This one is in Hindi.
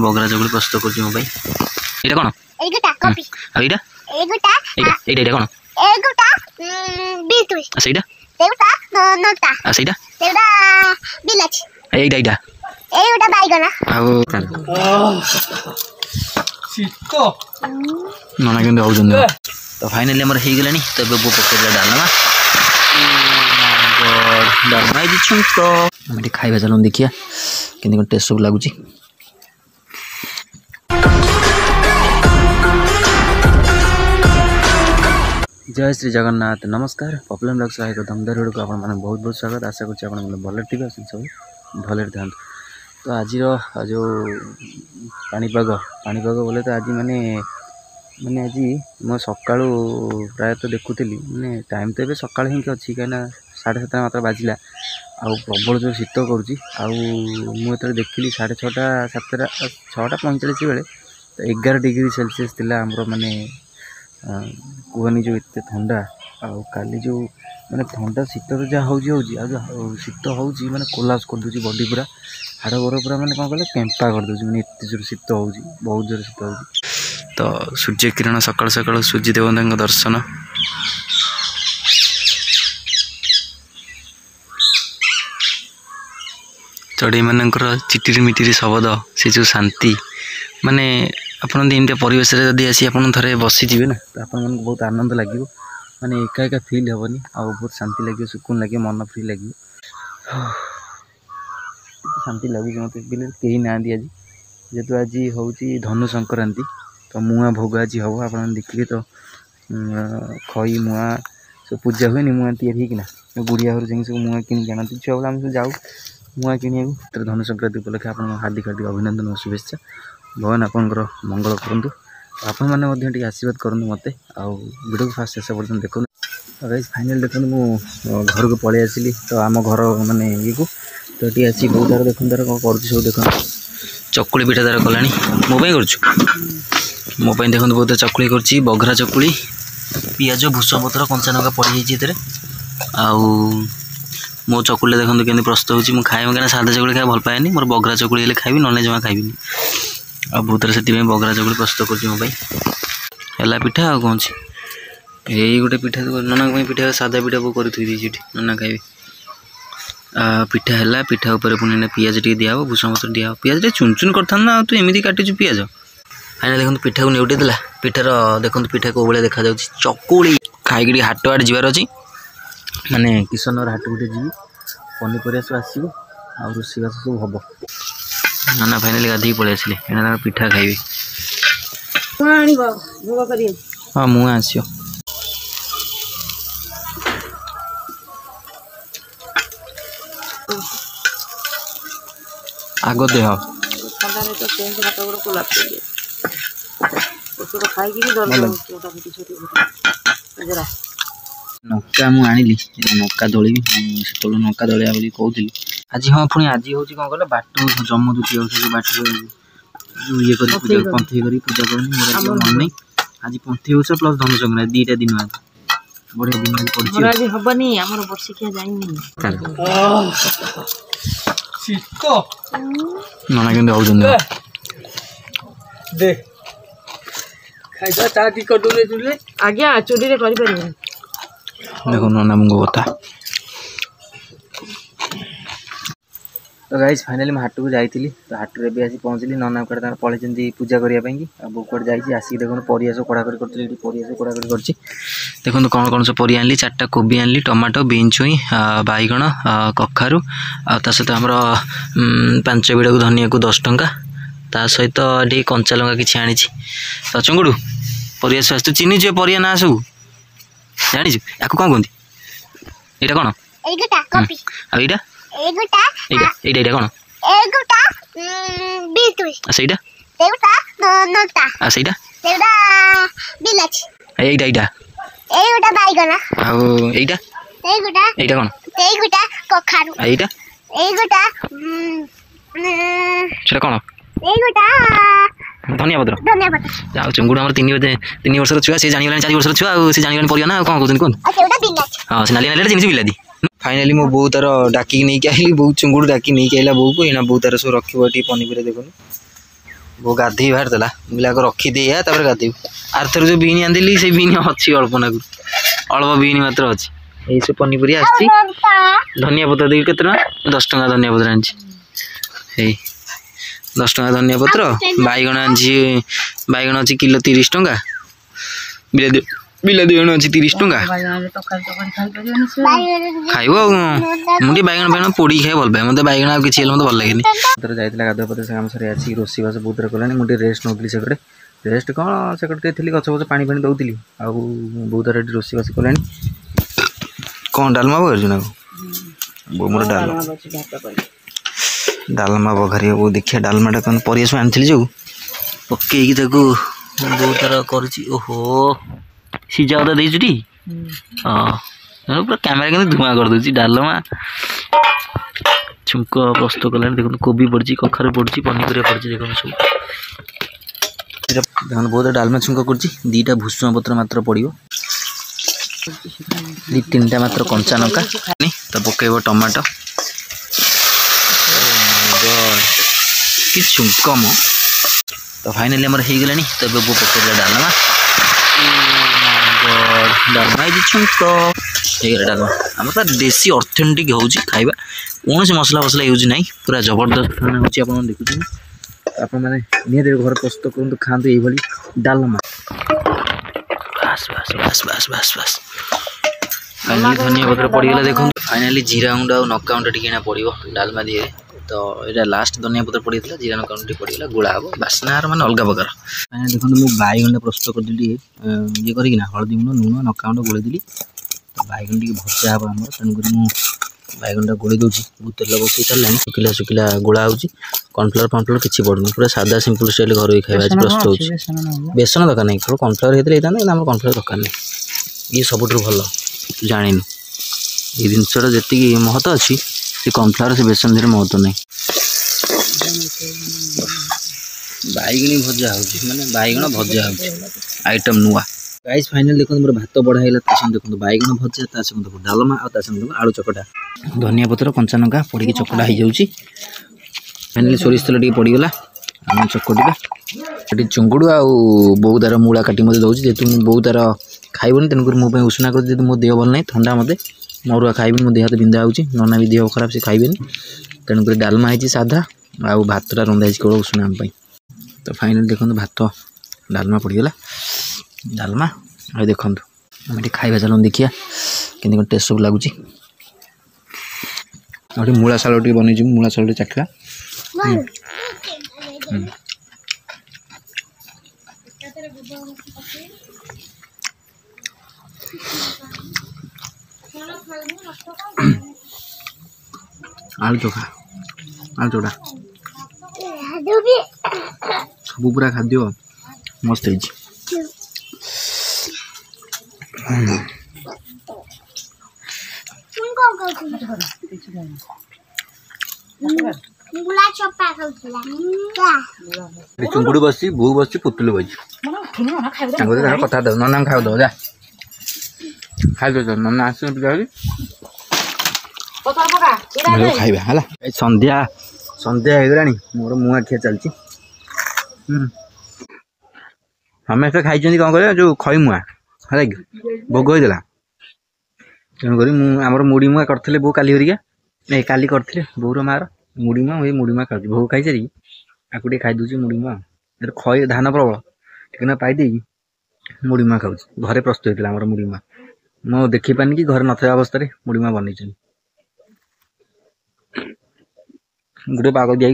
बगरा चकुली प्रस्तुत कर मो भाई एटा कोन एगुटा कॉपी आ एटा एगुटा एटा एटा कोन एगुटा बीतुई आ सेटा एगुटा नोटा आ सेटा सेटा बिलाच एटा एटा एगुटा बाइगना आउ चिको नना केन हो जन तो फाइनली हमर हे गेलानी तो बबू पकेला डालमा डालमा जी छुंको हम खाइबा चलन देखिया केन कोन टेस्ट सब लागुची जय श्री जगन्नाथ नमस्कार पॉपुलर ब्लॉग सहायक दमदार वीडियो को आप बहुत बहुत स्वागत आशा कर भले ठीक अच्छे सब भले था तो आज जो पानीपाग बोले तो आज माने माने आज मैं सका प्रायतः देखुली माने टाइम तो ये सका ही अच्छी कहीं 7:30 मात्र बाजिला आउ प्रबल जो शीत करुँची मुझे देखिली 6:30 6:45 बेले तो 11 डिग्री सेल्सियस थिला आमर माने कहनी जो एत ठंडा आली जो मैंने ठंडा शीत तो जहाँ हो शीत हो मैंने कोलाप्स कर दूसरी बॉडी पूरा हाड़ गोड़ पूरा मैंने कौन कहले केम्पा कर दूसरी मैंने एत जोर शीत हो बहुत जोर शीत हो तो सूर्य किरण सकाल सकाल सूर्य देवता दर्शन चढ़ई मानकर चिटिरी मिटिरी शब्द से जो शांति माने आपन एमती परिवेश जदि आसी आप थे बसीजे ना तो आप बहुत आनंद लगे माने एका एका फिल हेनी आ बहुत शांति लगे सुकून लगे मन फ्री लगे शांति लगे मत कहीं ना आज जेहेतु आज हूँ धनु संक्रांति तो मुआ भोग आज हम आप देखिए तो खई मुआ सब पूजा हुए मुआ या गुड़िया घर जा सब मुआ कि आनती छुआ बेला आम सब जाऊ मुआ कि धनु संक्रांति उपलक्षे आप हार्दिक हार्दिक अभिनंदन और शुभेच्छा भगवान आपंकर मंगल करूँ आपण मैंने आशीर्वाद करूँ मत वीडियो को फास्ट शेष पर्यटन देखो गाइस फाइनल देखो मु घर को पलि आसली तो आम घर माने ये को तो ये आसी बहुत तार देखो तार कौन कर सब देख चकुली पिठा तार कला मोबाइल कर देखो बहुत चकुली कर बघरा चकुली पियाज भूसंग पत्र कंचा लंका पड़ जाइए मो चकुली देखो केमी प्रस्तुत हो खाए क्या सादा चकुली खाए भल पाएनि मोर बघरा चकुली हेल्ले खाइबी ना जमा खाइबी आ भूतर से बघरा चकुली प्रस्तुत कर मो भाई है पिठा आ कौन यही गोटे पिठा नना पिठा सादा पिठा को कर नना खाइबे पिठा है पिठा उपर पुणी पियाज टे दिया भूसंग पत्र दिया पियाज चुन चुन कर ना तू एमती काटुचु पियाज आने देखो पिठा को नेउटे देला पिठार देखो पिठा को भाई देखा चकुली खाई हाट आड़े जीवार अच्छी माने किशन हाट गोटे जी पनीपरिया सब आसो आ रोषेईबास सब हम नाना फाइनाली गाधी पलि आसिले पिठा खाइबे हाँ मुआ आसियो आग देह नौका मुझे आनिली नौका दौड़ी से नौका दौड़ा बोली कहती आज हाँ पुणी आज हूँ कौन कह बाट जम्मू दुटी बाट ये पंथी कर पूजा कर मोर मन नहीं आज पंथी हो प्लस धनु संक्रांति दीटा दिन आज बढ़िया दिन आज हेनी आम बर्षिकिया नाना के आज्ञा चोरी देखो नाना मुंगो बता तो गाइज फाइनाली मैं हाट को जाइली तो हाट भी आसी पहुँचली नना कड़े पलि पूजा करने बुकड़ जाइए आसिक देखो परिया सब कड़ाकड़ी कर परिया सब कड़ाकड़ी कर देखो कौन कौन सब परिया आनली 4टा कोबी आनली टमाटो बीन छुई बैगण कखारू सहित आमर 5 बिड़ा को धनिया को 10 टंका ता सहित ये कंचा लंका किसी आनी तो चंगुड़ू परिया सब आस चिन्ह परिया ना सब जानी या कौन कहती यहाँ कौन यहाँ कौन ସେଇଟା आ ସେଇଟା এইটা এইটা এইটা বাইগনা ଆଉ এইটা এইটা এইটা কোন এইটা কখারু এইটা এইটা সেটা কোন এইটা धनिया पत्र जाओ चंगुड़ आम 3 वर्षर छुआ से जानी 4 वर्षर छुआ से जानी परिया ना कौन कहते कौन हाँ से नाली नाली जिन बिलादी फाइनाली मो बो तार डाकी नहीं आइली बो चुंगुड़ डाकी नहीं आइला बो को एना बो तार सब रखिबो टी पनीपरिया देखो वो गाधे बाहर देला बिला को रखी दे गाधे आर थर जो बीन आंदी से बीन अच्छी अल्प ना अल्प बीन मात्र अच्छी यही सब पनीपरिया आसी धनिया पत्र देवी केते 10 टका धनिया पत्र आनी 10 टका धनिया पत्र बैगण आनी बैगण अच्छी किलो 30 टका बिलादी बाइगण अच्छी 30 टका खाइब मुझे बैगण बैगण पोड़ी खाए भल पाए मत बैगण आ कि मत भल लगे जाइए गाधुआ पत्र से सारी आसी रोषे बास बहुत कला मुझे रेस्ट नौली से रेस्ट कौन से थी गच गच पानी पानी दौली आउ बहुत रेडी रोषे बास कला कौन डालमा बघार ना बो मोर डालमा बघार वो देखिए डालमाटा कौन परिया सब आनी जो पकईकी बहुत तार करोहो सीजा उदा देटी हाँ पूरा कैमेरा के धुआं कर दूसरी डालमा छुंक प्रस्तुत कला देखो कोबी पड़ी कखार पड़ी पनीपरिया पड़ी देखो सब देखो बहुत डालमा छुंक कर 2टा भूसुआ पत्र मात्र पड़ो 2-3टा मात्र कंचा लंका तो पकेब टमाटो कि छुंक मो तो फाइनाली आम हो गला तो वो पकड़ा डालमा डालमा छुंक डालमा आम पूरा देसी ऑथेंटिक हो खाଇବା कौन से मसला फसला यूज ना पूरा जबरदस्त खाना हो देखुं आप निहत घर प्रस्तुत करूँ खातु ये डालमा बस बस बस बस बस बस फाइनाली धनिया पत्र पड़गला देखो फाइनाली जीरा गुंड और नका गुंड टी पड़ो डालमा दिए तो यहाँ लास्ट धनिया पत्र पड़ी जीरा नका गुंड पड़गला गुड़ा हम बास्नार मैंने अलग प्रकार फाइनाली देखो मुझे बैगण प्रस्तुत करदेली ये करना हलदी गुंड लुण नका गुंड गोलेदेली तो बैगण टी भजा हे आम तेणुक बैगणटा गोली दूसरी बहुत तेल बसई सारा शुखिला शुखिला गोला हो कॉर्नफ्लावर फर्नफ्लावर किसी पड़ूनी पूरा सादा सिंपल स्टाइल घर खाଇବା प्रस्तुत हो बेसन दरकार नहीं केवल कॉर्नफ्लावर होता है आम कॉर्नफ्लावर दरकार नहीं ये सब भल जान ये जिनसा जी महत्व अच्छी से कॉर्नफ्लावर से बेसन धीरे महत्व नहीं बैगणी भजा हो माने बैगण भजा हो आइटम नुआ गाइस फाइनल देखो मोर भात बढ़ाइला देखो बैगण भजा देखो डालमा और देखो आलू चकटा धनिया पत्र कंचा लंका पड़ी चकटा हो जाऊँगी फाइनाली सोरिष तेल टे पड़गला आम चकटा चुंगुड़ आ बहुत तार मूला काटी मत दूसरी जेहतु बहुत तार खाइबनी तेणुक मोप उषुना कर मो देह भल ना ठंडा मत मरुआ खाइबी मो देह हाथ बिंधा हो नना भी देह खराब से खाइबेनि तेणुक डालमा है साधा आ भातटा रंधा केवल उषुना तो फाइनाली देखो भात डालमा पड़गला डालमा आ देखो आम खाଇବା चलो देखिए कि टेस्ट सब लगुच मूला साल टे बन मूला साल चाखला आलू चोखा आलू चोड़ा सब पूरा खाद्य मस्त है चुंगुड़ी बस बो बस पुतुल बस कथा दो नना खाऊ दो जा खाई दो नना आस खाइबा है संध्या संध्या हो गला मोर मुआ खिया चलती समस्त खाई कौन कह जो खई मुआ है भोग होता तेणुक आमर मुड़ी मुआ करते बो काली हरिका काली करते बोर मार मुड़ी मुआ ये मुड़ी मुआ खाऊँ भोग खाई सारी आकु खाई दूसरी मुड़ी मुआ खई धान प्रबल टिकना पाई मुड़ी मुआ खाऊँ घरे प्रस्तुत होता है मुड़ी मुआ मो देखी पानी कि घर नथा अवस्था मुड़ी मुआ बनई गोटे पाग दिया